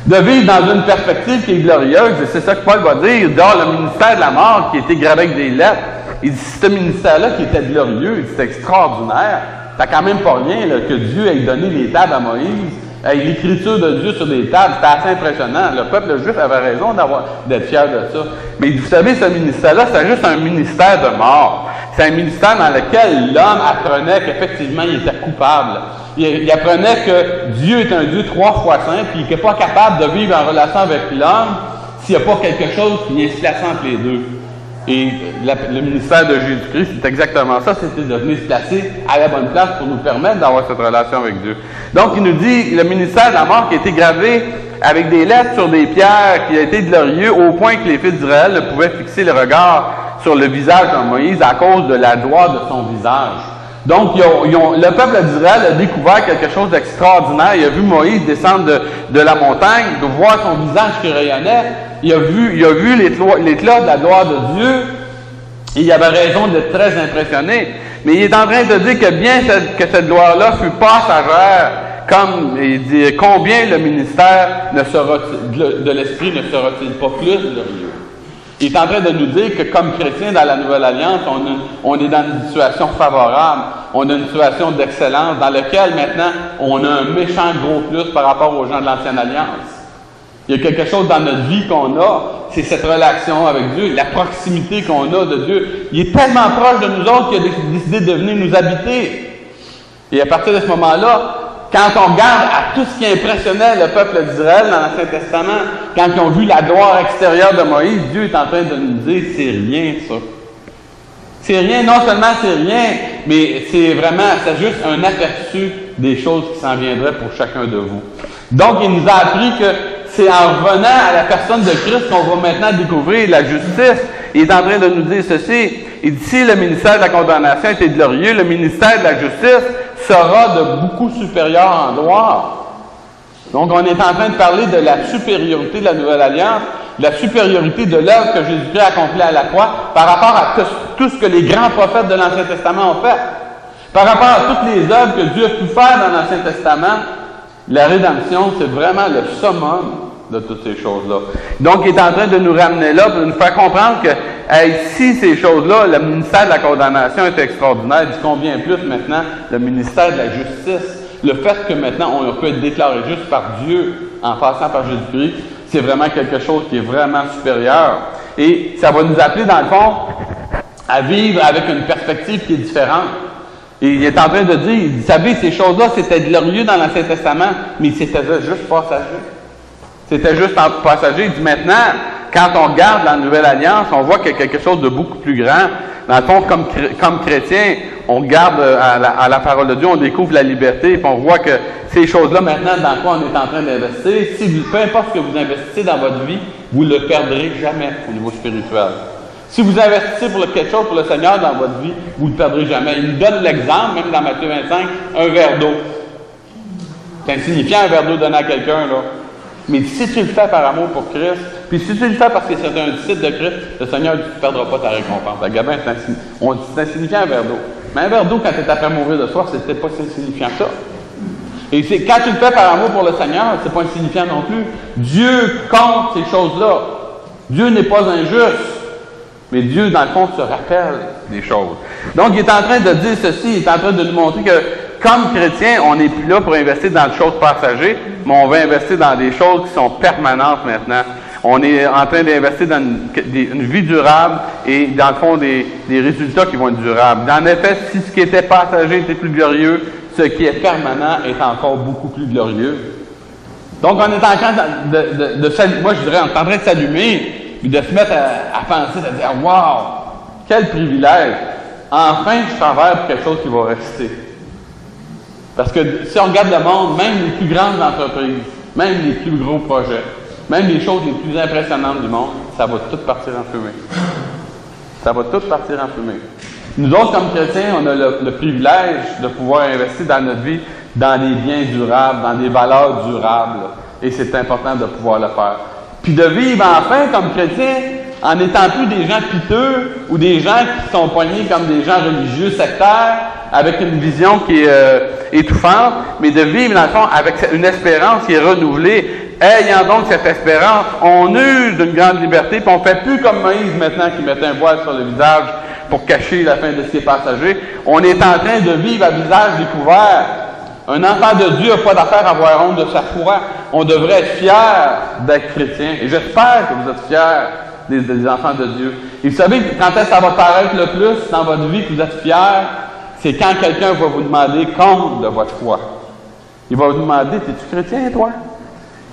De vivre dans une perspective qui est glorieuse, et c'est ça que Paul va dire, dans le ministère de la mort qui a été gravé avec des lettres. Il dit, ce ministère-là qui était glorieux, c'est extraordinaire. T'as quand même pas rien là, que Dieu ait donné les tables à Moïse. L'écriture de Dieu sur des tables, c'était assez impressionnant. Le peuple juif avait raison d'être fier de ça. Mais vous savez, ce ministère-là, c'est juste un ministère de mort. C'est un ministère dans lequel l'homme apprenait qu'effectivement, il était coupable. Il apprenait que Dieu est un Dieu 3 fois saint, puis qu'il n'est pas capable de vivre en relation avec l'homme s'il n'y a pas quelque chose qui vient se placer entre les deux. Et le ministère de Jésus-Christ, c'est exactement ça, c'était de venir se placer à la bonne place pour nous permettre d'avoir cette relation avec Dieu. Donc, il nous dit, le ministère de la mort qui a été gravé avec des lettres sur des pierres, qui a été glorieux au point que les fils d'Israël ne pouvaient fixer le regard sur le visage de Moïse à cause de la gloire de son visage. Donc, le peuple d'Israël a découvert quelque chose d'extraordinaire. Il a vu Moïse descendre de la montagne, de voir son visage qui rayonnait. Il a vu l'éclat de la gloire de Dieu. Et il avait raison d'être très impressionné. Mais il est en train de dire que bien que cette gloire-là fut passagère, comme il dit, combien le ministère de l'Esprit ne sera-t-il pas plus glorieux? Il est en train de nous dire que comme chrétiens dans la Nouvelle Alliance, on est dans une situation favorable, on a une situation d'excellence dans laquelle maintenant on a un méchant gros plus par rapport aux gens de l'Ancienne Alliance. Il y a quelque chose dans notre vie qu'on a, c'est cette relation avec Dieu, la proximité qu'on a de Dieu. Il est tellement proche de nous autres qu'il a décidé de venir nous habiter. Et à partir de ce moment-là, quand on regarde à tout ce qui impressionnait le peuple d'Israël dans l'Ancien Testament, quand ils ont vu la gloire extérieure de Moïse, Dieu est en train de nous dire, c'est rien ça. C'est rien, non seulement c'est rien, mais c'est juste un aperçu des choses qui s'en viendraient pour chacun de vous. Donc, il nous a appris que c'est en revenant à la personne de Christ qu'on va maintenant découvrir la justice. Il est en train de nous dire ceci. Il dit, si le ministère de la condamnation était glorieux, le ministère de la justice sera de beaucoup supérieur en gloire. Donc, on est en train de parler de la supériorité de la Nouvelle Alliance, la supériorité de l'œuvre que Jésus-Christ a accomplie à la croix par rapport à tout ce que les grands prophètes de l'Ancien Testament ont fait. Par rapport à toutes les œuvres que Dieu a pu faire dans l'Ancien Testament, la rédemption, c'est vraiment le summum de toutes ces choses-là. Donc, il est en train de nous ramener là pour nous faire comprendre que si ces choses-là, le ministère de la condamnation est extraordinaire, il dit combien plus maintenant le ministère de la justice. Le fait que maintenant on peut être déclaré juste par Dieu en passant par Jésus-Christ, c'est vraiment quelque chose qui est vraiment supérieur. Et ça va nous appeler, dans le fond, à vivre avec une perspective qui est différente. Et il est en train de dire, vous savez, ces choses-là, c'était glorieux dans l'Ancien Testament, mais c'était juste passager. C'était juste passager. Il dit maintenant, quand on regarde la Nouvelle Alliance, on voit qu'il y a quelque chose de beaucoup plus grand. Dans le fond, comme chrétien, on regarde à la parole de Dieu, on découvre la liberté, et on voit que ces choses-là, maintenant, dans quoi on est en train d'investir, peu importe ce que vous investissez dans votre vie, vous ne le perdrez jamais au niveau spirituel. Si vous investissez pour quelque chose pour le Seigneur dans votre vie, vous ne le perdrez jamais. Il nous donne l'exemple, même dans Matthieu 25, un verre d'eau. C'est insignifiant un verre d'eau donné à quelqu'un, là. Mais si tu le fais par amour pour Christ, puis si tu le fais parce que c'est un disciple de Christ, le Seigneur ne perdra pas ta récompense. Le gabin, c'est insignifiant un verre d'eau. Mais un verre d'eau, quand tu es après mourir de soif, c'était pas si insignifiant que ça. Et quand tu le fais par amour pour le Seigneur, c'est pas insignifiant non plus. Dieu compte ces choses-là. Dieu n'est pas injuste. Mais Dieu, dans le fond, se rappelle des choses. Donc, il est en train de dire ceci, il est en train de nous montrer que, comme chrétiens, on n'est plus là pour investir dans des choses passagères, mais on va investir dans des choses qui sont permanentes maintenant. On est en train d'investir dans une vie durable et, dans le fond, des résultats qui vont être durables. En effet, si ce qui était passager était plus glorieux, ce qui est permanent est encore beaucoup plus glorieux. Donc, on est en train moi, je dirais, on est en train de s'allumer, puis de se mettre à penser, à dire « Wow! Quel privilège! Enfin, je travaille pour quelque chose qui va rester. » Parce que si on regarde le monde, même les plus grandes entreprises, même les plus gros projets, même les choses les plus impressionnantes du monde, ça va tout partir en fumée. Ça va tout partir en fumée. Nous autres, comme chrétiens, on a le privilège de pouvoir investir dans notre vie dans des biens durables, dans des valeurs durables. Et c'est important de pouvoir le faire. Puis de vivre enfin comme chrétien en n'étant plus des gens piteux ou des gens qui sont poignés comme des gens religieux sectaires avec une vision qui est étouffante, mais de vivre dans le fond avec une espérance qui est renouvelée. Ayant donc cette espérance, on use d'une grande liberté, puis on ne fait plus comme Moïse maintenant qui mettait un voile sur le visage pour cacher la fin de ses passagers. On est en train de vivre à visage découvert. Un enfant de Dieu n'a pas d'affaire à avoir honte de sa foi. On devrait être fiers d'être chrétien. Et j'espère que vous êtes fiers des enfants de Dieu. Et vous savez, quand est-ce que ça va paraître le plus dans votre vie que vous êtes fiers? C'est quand quelqu'un va vous demander compte de votre foi. Il va vous demander, es-tu chrétien, toi?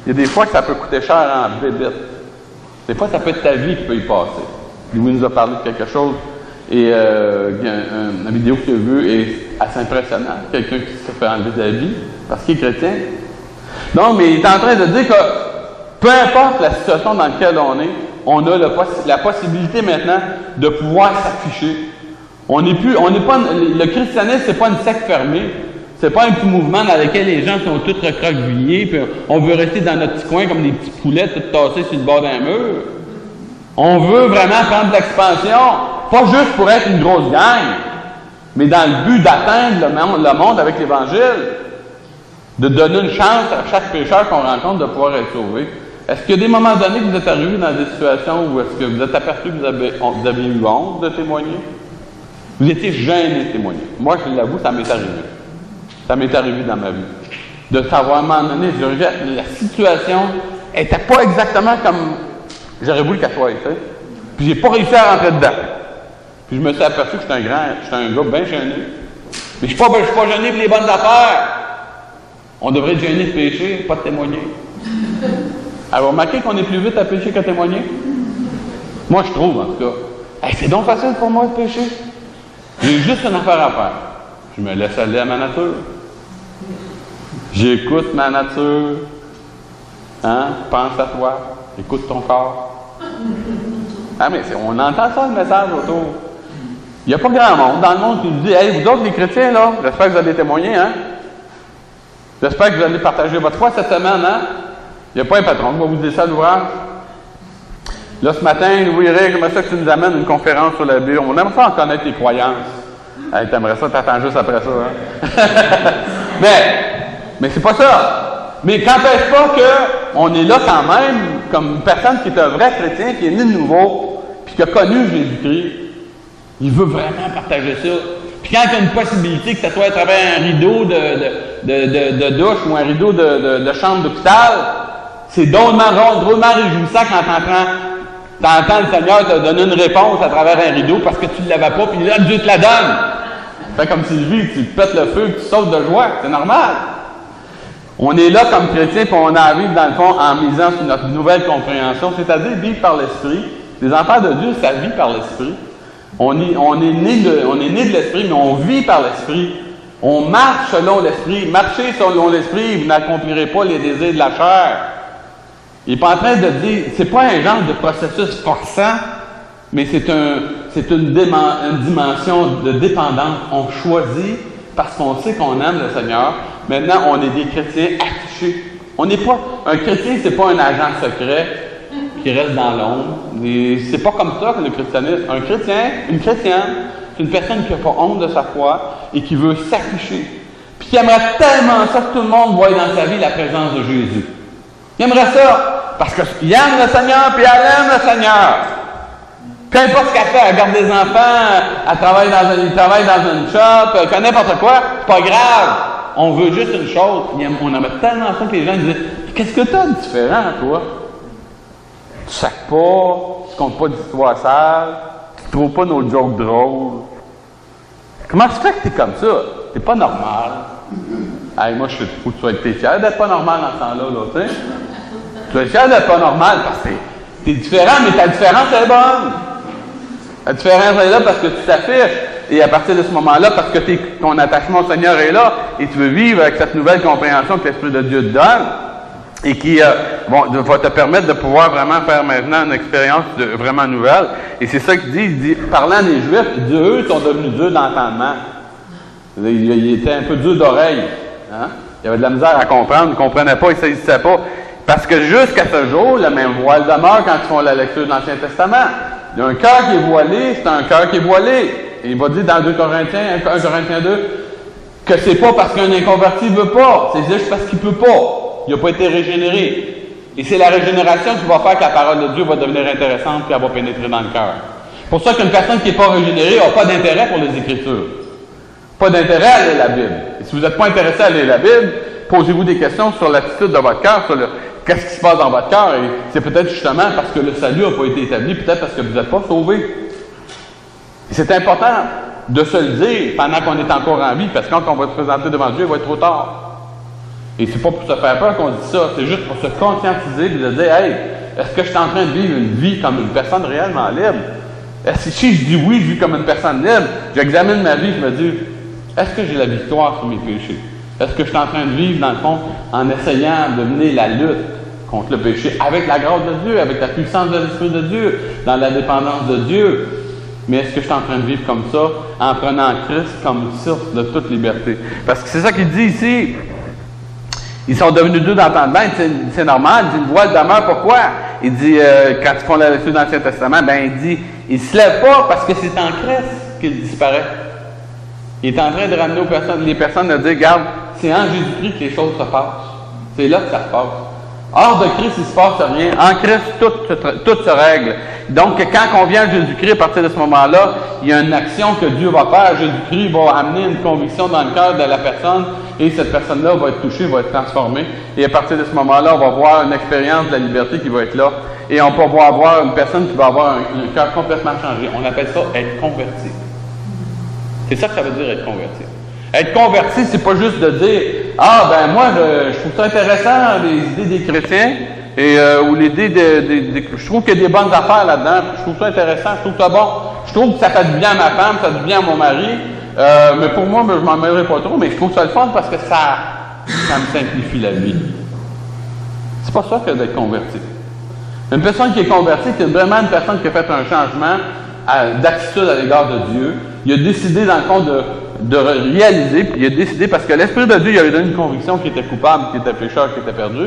Il y a des fois que ça peut coûter cher en bébite. Des fois, ça peut être ta vie qui peut y passer. Louis nous a parlé de quelque chose. Et une vidéo qu'il a vue est assez impressionnante. Quelqu'un qui se fait enlever sa vie parce qu'il est chrétien. Donc, mais il est en train de dire que peu importe la situation dans laquelle on a la possibilité maintenant de pouvoir s'afficher. Le christianisme, c'est pas une secte fermée. C'est pas un petit mouvement dans lequel les gens sont tous recroquevillés, puis on veut rester dans notre petit coin comme des petits poulets tout tassés sur le bord d'un mur. On veut vraiment prendre de l'expansion, pas juste pour être une grosse gang, mais dans le but d'atteindre le monde avec l'Évangile, de donner une chance à chaque pécheur qu'on rencontre de pouvoir être sauvé. Est-ce qu'il y a des moments donnés que vous êtes arrivés dans des situations où est-ce que vous êtes aperçu que vous avez eu honte de témoigner? Vous étiez gêné de témoigner. Moi, je l'avoue, ça m'est arrivé. Ça m'est arrivé dans ma vie. De savoir à un moment donné, la situation n'était pas exactement comme j'aurais voulu qu'elle soit, tu sais. Puis j'ai pas réussi à rentrer dedans. Puis je me suis aperçu que j'étais un gars bien gêné. Mais je suis pas gêné pour les bonnes affaires. On devrait être gêné de pécher, pas de témoigner. Alors, remarquez qu'on est plus vite à pécher qu'à témoigner? Moi, je trouve, en tout cas. Hey, c'est donc facile pour moi de pécher. J'ai juste une affaire à faire. Je me laisse aller à ma nature. J'écoute ma nature. Hein? Pense à toi. Écoute ton corps. Ah, mais on entend ça, le message autour. Il n'y a pas grand monde dans le monde qui nous dit « Hey, vous autres, les chrétiens, là, j'espère que vous allez témoigner, hein? J'espère que vous allez partager votre foi cette semaine, hein? Il n'y a pas un patron qui va vous dire ça à l'ouvrage. Là, ce matin, Louis Éric, j'aimerais ça que tu nous amènes une conférence sur la Bible. On aimerait ça en connaître les croyances. Hey, t'aimerais ça, t'attends juste après ça, hein? mais c'est pas ça. Mais qu'empêche pas qu'on est là quand même, comme une personne qui est un vrai chrétien, qui est né de nouveau, puis qui a connu Jésus-Christ. Il veut vraiment partager ça. Puis quand il y a une possibilité que ce soit à travers un rideau de douche ou un rideau de chambre d'hôpital, c'est drôlement réjouissant quand t'entends le Seigneur te donner une réponse à travers un rideau parce que tu ne l'avais pas, puis là, Dieu te la donne. Fait comme Sylvie, tu pètes le feu, tu sautes de joie, c'est normal. On est là comme chrétiens, puis on a à vivre dans le fond en misant sur notre nouvelle compréhension, c'est-à-dire vivre par l'Esprit. Les enfants de Dieu, ça vit par l'Esprit. On est né de l'Esprit, mais on vit par l'Esprit. On marche selon l'Esprit. Marchez selon l'Esprit, vous n'accomplirez pas les désirs de la chair. Il n'est pas en train de dire, c'est pas un genre de processus forçant, mais c'est une dimension de dépendance. On choisit parce qu'on sait qu'on aime le Seigneur. Maintenant, on est des chrétiens affichés. On n'est pas, un chrétien, c'est pas un agent secret qui reste dans l'ombre. C'est pas comme ça que le christianisme. Un chrétien, une chrétienne, c'est une personne qui n'a pas honte de sa foi et qui veut s'afficher. Puis qui aimerait tellement ça que tout le monde voie dans sa vie la présence de Jésus. Il aimerait ça parce qu'il aime le Seigneur puis elle aime le Seigneur. Peu importe ce qu'elle fait, elle garde des enfants, elle travaille dans une shop, elle fait n'importe quoi, c'est pas grave. On veut juste une chose. On aimerait tellement ça que les gens disent « Qu'est-ce que tu as de différent, toi? Tu sacs pas, tu comptes pas d'histoire sale, tu trouves pas nos jokes drôles. Comment tu fais que t'es comme ça? T'es pas normal. » Hey, moi, je suis fou, t'es fier d'être pas normal dans ce temps-là, tu sais? Tu es fier d'être pas normal parce que t'es différent, mais ta différence est bonne. La différence est là parce que tu t'affiches. Et à partir de ce moment-là, parce que ton attachement au Seigneur est là, et tu veux vivre avec cette nouvelle compréhension que l'Esprit de Dieu te donne, et qui va te permettre de pouvoir vraiment faire maintenant une expérience vraiment nouvelle. Et c'est ça qu'il dit, il dit, parlant des Juifs, il dit, eux sont devenus durs d'entendement. Il était un peu dur d'oreille. Hein? Il avait de la misère à comprendre, il ne comprenait pas, il ne saisissait pas. Parce que jusqu'à ce jour, le même voile demeure quand ils font la lecture de l'Ancien Testament. Il y a un cœur qui est voilé, c'est un cœur qui est voilé. Et il va dire dans 1 Corinthiens 2 que c'est pas parce qu'un inconverti ne veut pas, c'est juste parce qu'il ne peut pas. Il n'a pas été régénéré. Et c'est la régénération qui va faire que la parole de Dieu va devenir intéressante et elle va pénétrer dans le cœur. C'est pour ça qu'une personne qui n'est pas régénérée n'a pas d'intérêt pour les Écritures. Pas d'intérêt à lire la Bible. Et si vous n'êtes pas intéressé à lire la Bible, posez-vous des questions sur l'attitude de votre cœur, sur qu'est-ce qui se passe dans votre cœur. Et c'est peut-être justement parce que le salut n'a pas été établi, peut-être parce que vous n'êtes pas sauvés. Et c'est important de se le dire pendant qu'on est encore en vie, parce que quand on va se présenter devant Dieu, il va être trop tard. Et c'est pas pour se faire peur qu'on dit ça, c'est juste pour se conscientiser et de dire, hey, est-ce que je suis en train de vivre une vie comme une personne réellement libre? Si je dis oui, je vis comme une personne libre, j'examine ma vie, je me dis, est-ce que j'ai la victoire sur mes péchés? Est-ce que je suis en train de vivre, dans le fond, en essayant de mener la lutte contre le péché, avec la grâce de Dieu, avec la puissance de l'Esprit de Dieu, dans la dépendance de Dieu? Mais est-ce que je suis en train de vivre comme ça, en prenant Christ comme source de toute liberté? Parce que c'est ça qu'il dit ici. Ils sont devenus deux d'entendement, c'est normal. Il dit, une voile demeure, pourquoi? Il dit, quand ils font la lecture dans l'Ancien Testament, il dit, il ne se lève pas parce que c'est en Christ qu'il disparaît. Il est en train de ramener les personnes à dire, regarde, c'est en Jésus-Christ que les choses se passent. C'est là que ça se passe. Hors de Christ, il ne se passe rien. En Christ, tout se règle. Donc, quand on vient à Jésus-Christ, à partir de ce moment-là, il y a une action que Dieu va faire. Jésus-Christ va amener une conviction dans le cœur de la personne et cette personne-là va être touchée, va être transformée. Et à partir de ce moment-là, on va voir une expérience de la liberté qui va être là. Et on peut voir une personne qui va avoir un cœur complètement changé. On appelle ça être converti. C'est ça que ça veut dire être converti. Être converti, c'est pas juste de dire « Ah, ben moi, je trouve ça intéressant, les idées des chrétiens, ou l'idée je trouve qu'il y a des bonnes affaires là-dedans, je trouve ça intéressant, je trouve ça bon, je trouve que ça fait du bien à ma femme, ça fait du bien à mon mari, mais pour moi, je m'en mêlerai pas trop, mais je trouve ça le fun parce que ça me simplifie la vie. » C'est pas ça que d'être converti. Une personne qui est convertie, c'est vraiment une personne qui a fait un changement d'attitude à l'égard de Dieu. Il a décidé, dans le fond, de réaliser, puis il a décidé, parce que l'Esprit de Dieu il avait donné une conviction qu'il était coupable, qu'il était pécheur, qu'il était perdu.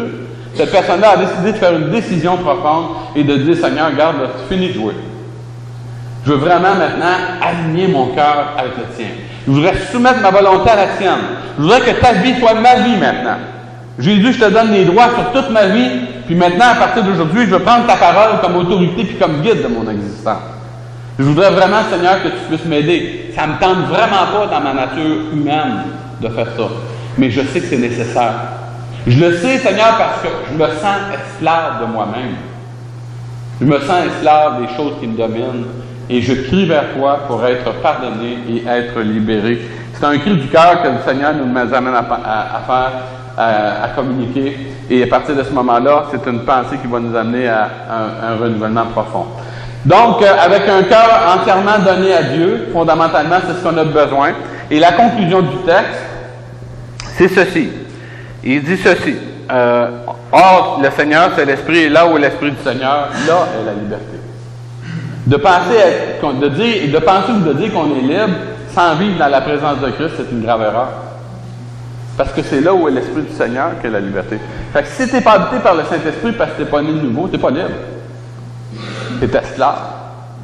Cette personne-là a décidé de faire une décision profonde et de dire, Seigneur, regarde, c'est fini de jouer. Je veux vraiment maintenant aligner mon cœur avec le tien. Je voudrais soumettre ma volonté à la tienne. Je voudrais que ta vie soit ma vie maintenant. Jésus, je te donne les droits sur toute ma vie, puis maintenant, à partir d'aujourd'hui, je veux prendre ta parole comme autorité puis comme guide de mon existence. Je voudrais vraiment, Seigneur, que tu puisses m'aider. Ça ne me tente vraiment pas dans ma nature humaine de faire ça. Mais je sais que c'est nécessaire. Je le sais, Seigneur, parce que je me sens esclave de moi-même. Je me sens esclave des choses qui me dominent. Et je crie vers toi pour être pardonné et être libéré. C'est un cri du cœur que le Seigneur nous amène à faire, à communiquer. Et à partir de ce moment-là, c'est une pensée qui va nous amener à un renouvellement profond. Donc, avec un cœur entièrement donné à Dieu, fondamentalement, c'est ce qu'on a besoin. Et la conclusion du texte, c'est ceci. Il dit ceci. Or, le Seigneur, c'est l'Esprit, et là où est l'Esprit du Seigneur, là est la liberté. De penser ou de dire qu'on est libre sans vivre dans la présence de Christ, c'est une grave erreur. Parce que c'est là où est l'Esprit du Seigneur qu'est la liberté. Fait que si tu n'es pas habité par le Saint-Esprit parce que tu n'es pas né de nouveau, tu n'es pas libre. Tu es esclave.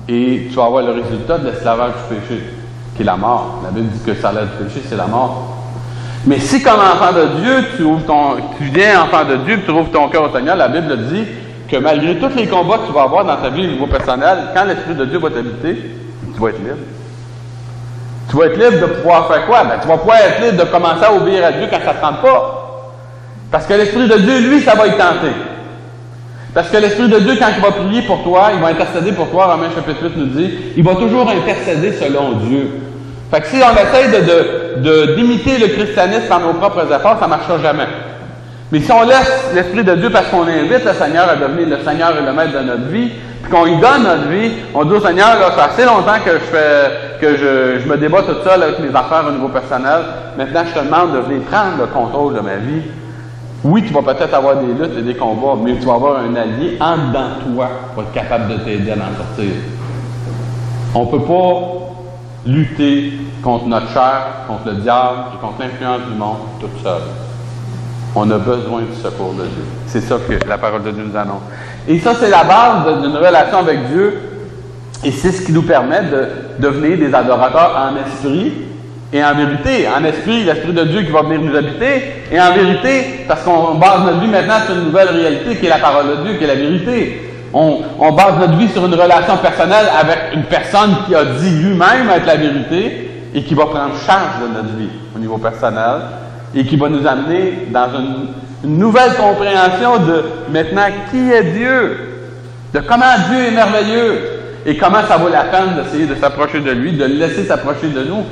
Et tu vas avoir le résultat de l'esclavage du péché, qui est la mort. La Bible dit que ça l'aide du péché, c'est la mort. Mais si comme enfant de Dieu, tu viens enfant de Dieu, tu ouvres ton cœur au Seigneur, la Bible dit que malgré tous les combats que tu vas avoir dans ta vie au niveau personnel, quand l'Esprit de Dieu va t'habiter, tu vas être libre. Tu vas être libre de pouvoir faire quoi? Ben, tu vas pouvoir être libre de commencer à obéir à Dieu quand ça ne te tente pas. Parce que l'Esprit de Dieu, lui, ça va être tenté. Parce que l'Esprit de Dieu, quand il va prier pour toi, il va intercéder pour toi, Romains chapitre 8 nous dit, il va toujours intercéder selon Dieu. Fait que si on essaie d'imiter le christianisme par nos propres efforts, ça ne marchera jamais. Mais si on laisse l'Esprit de Dieu parce qu'on invite le Seigneur à devenir le Seigneur et le Maître de notre vie, puis qu'on lui donne notre vie, on dit au Seigneur, là, ça fait assez longtemps que je me débat toute seule avec mes affaires au niveau personnel. Maintenant, je te demande de venir prendre le contrôle de ma vie. Oui, tu vas peut-être avoir des luttes et des combats, mais tu vas avoir un allié en dedans de toi pour être capable de t'aider à en sortir. On ne peut pas lutter contre notre chair, contre le diable et contre l'influence du monde toute seule. On a besoin du secours de Dieu. C'est ça que la parole de Dieu nous annonce. Et ça, c'est la base d'une relation avec Dieu. Et c'est ce qui nous permet de devenir des adorateurs en esprit et en vérité. En esprit, l'Esprit de Dieu qui va venir nous habiter. Et en vérité, parce qu'on base notre vie maintenant sur une nouvelle réalité qui est la parole de Dieu, qui est la vérité. On base notre vie sur une relation personnelle avec une personne qui a dit lui-même être la vérité et qui va prendre charge de notre vie au niveau personnel. Et qui va nous amener dans une nouvelle compréhension de maintenant qui est Dieu, de comment Dieu est merveilleux et comment ça vaut la peine d'essayer de s'approcher de lui, de le laisser s'approcher de nous.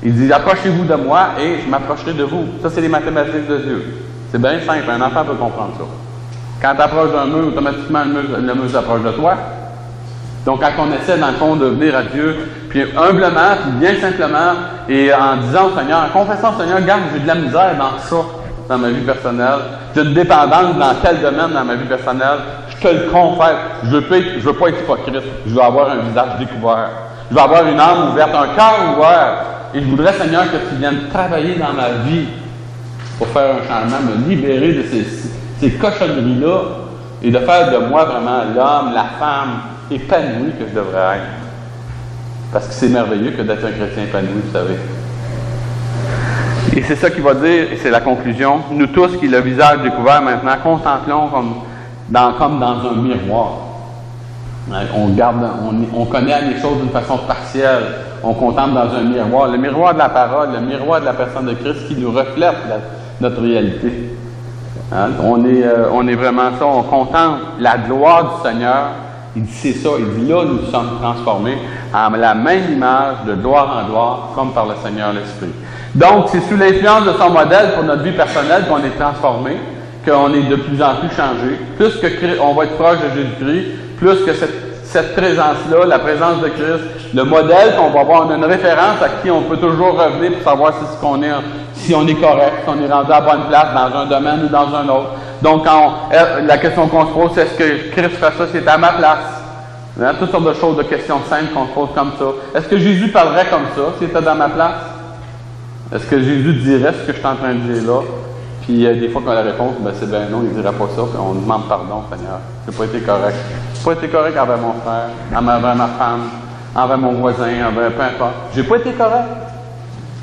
Il dit, approchez-vous de moi et je m'approcherai de vous. Ça, c'est les mathématiques de Dieu. C'est bien simple, un enfant peut comprendre ça. Quand tu approches d'un mur, automatiquement le mur s'approche de toi. Donc, quand on essaie, dans le fond, de venir à Dieu, puis humblement, puis bien simplement, et en disant au Seigneur, en confessant au Seigneur, regarde, j'ai de la misère dans ça, dans ma vie personnelle. J'ai une dépendance dans tel domaine dans ma vie personnelle. Je te le confesse. Je veux pas être hypocrite. Je veux avoir un visage découvert. Je veux avoir une âme ouverte, un cœur ouvert. Et je voudrais, Seigneur, que tu viennes travailler dans ma vie pour faire un changement, me libérer de ces cochonneries-là et de faire de moi vraiment l'homme, la femme épanoui que je devrais être. Parce que c'est merveilleux que d'être un chrétien épanoui, vous savez. Et c'est ça qu'il va dire, et c'est la conclusion. Nous tous qui le visage découvert maintenant, contemplons comme dans un miroir. On connaît les choses d'une façon partielle. On contemple dans un miroir. Le miroir de la parole, le miroir de la personne de Christ qui nous reflète notre réalité. Hein? On est vraiment ça. On contemple la gloire du Seigneur. Il dit c'est ça. Il dit là, nous sommes transformés en la même image de gloire en gloire, comme par le Seigneur l'Esprit. Donc, c'est sous l'influence de son modèle pour notre vie personnelle qu'on est transformé, qu'on est de plus en plus changé. Plus que on va être proche de Jésus-Christ, plus que cette présence-là, la présence de Christ, le modèle qu'on va avoir, on a une référence à qui on peut toujours revenir pour savoir si on est correct, si on est rendu à la bonne place dans un domaine ou dans un autre. Donc, la question qu'on se pose, c'est est-ce que Christ ferait ça si c'était à ma place? Il y a toutes sortes de choses, de questions simples qu'on se pose comme ça. Est-ce que Jésus parlerait comme ça s'il était dans ma place? Est-ce que Jésus dirait ce que je suis en train de dire là? Puis des fois, quand la réponse, ben, c'est ben non, il ne dirait pas ça, puis on demande pardon, Seigneur. J'ai pas été correct. J'ai pas été correct envers mon frère, envers ma femme, envers mon voisin, envers peu importe. J'ai pas été correct.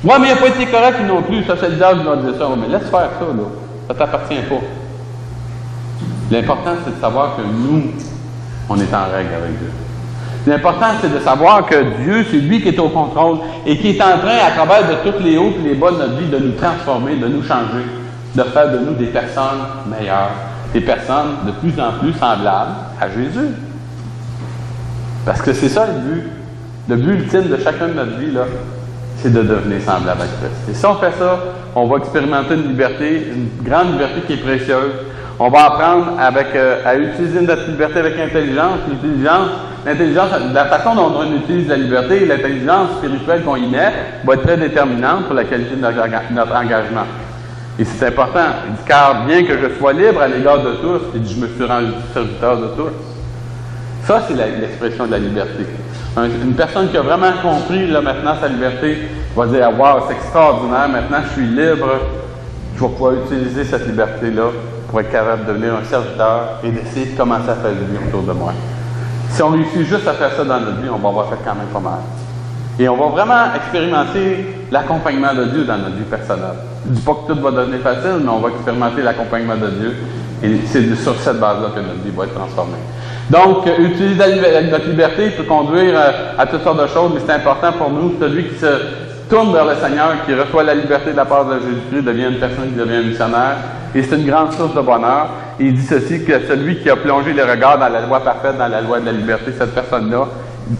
Moi, mais il n'a pas été correct non plus. Ça, c'est le diable qui va dire ça. Mais laisse faire ça, là. Ça ne t'appartient pas. L'important, c'est de savoir que nous, on est en règle avec Dieu. L'important, c'est de savoir que Dieu, c'est lui qui est au contrôle et qui est en train, à travers de tous les hauts et les bas de notre vie, de nous transformer, de nous changer, de faire de nous des personnes meilleures, des personnes de plus en plus semblables à Jésus. Parce que c'est ça le but. Le but ultime de chacun de notre vie, là, c'est de devenir semblable à Christ. Et si on fait ça, on va expérimenter une liberté, une grande liberté qui est précieuse. On va apprendre à utiliser notre liberté avec intelligence. L'intelligence, la façon dont on utilise la liberté, l'intelligence spirituelle qu'on y met, va être très déterminante pour la qualité de notre engagement. Et c'est important, car bien que je sois libre à l'égard de tous, et je me suis rendu serviteur de tous. Ça, c'est l'expression de la liberté. Une personne qui a vraiment compris là, maintenant sa liberté va dire « Wow, c'est extraordinaire, maintenant je suis libre, je vais pouvoir utiliser cette liberté-là pour être capable de devenir un serviteur et d'essayer de commencer à faire du bien autour de moi. » Si on réussit juste à faire ça dans notre vie, on va avoir fait quand même pas mal. Et on va vraiment expérimenter l'accompagnement de Dieu dans notre vie personnelle. Je ne dis pas que tout va devenir facile, mais on va expérimenter l'accompagnement de Dieu. Et c'est sur cette base-là que notre vie va être transformée. Donc, utiliser notre liberté peut conduire à toutes sortes de choses, mais c'est important pour nous, celui qui se tourne vers le Seigneur, qui reçoit la liberté de la part de Jésus-Christ, devient une personne qui devient missionnaire. Et c'est une grande source de bonheur. Et il dit ceci, que celui qui a plongé les regards dans la loi parfaite, dans la loi de la liberté, cette personne-là,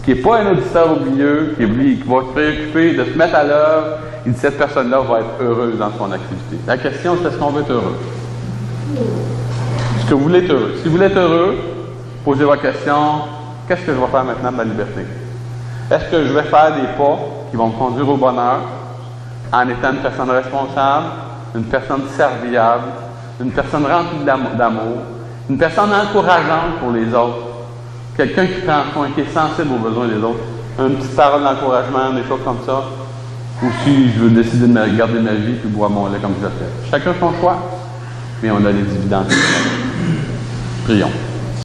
qui n'est pas un auditeur oublieux, qui va se préoccuper de se mettre à l'œuvre, il dit cette personne-là va être heureuse dans son activité. La question, c'est est-ce qu'on veut être heureux? Est-ce que vous voulez être heureux? Si vous voulez être heureux, posez votre question, qu'est-ce que je vais faire maintenant de ma liberté? Est-ce que je vais faire des pas qui vont me conduire au bonheur en étant une personne responsable, une personne serviable, une personne remplie d'amour, une personne encourageante pour les autres, quelqu'un qui prend soin, qui est sensible aux besoins des autres, une petite parole d'encouragement, des choses comme ça, ou si je veux décider de garder ma vie et boire mon lait comme je le fais. Chacun son choix, mais on a les dividendes. Prions.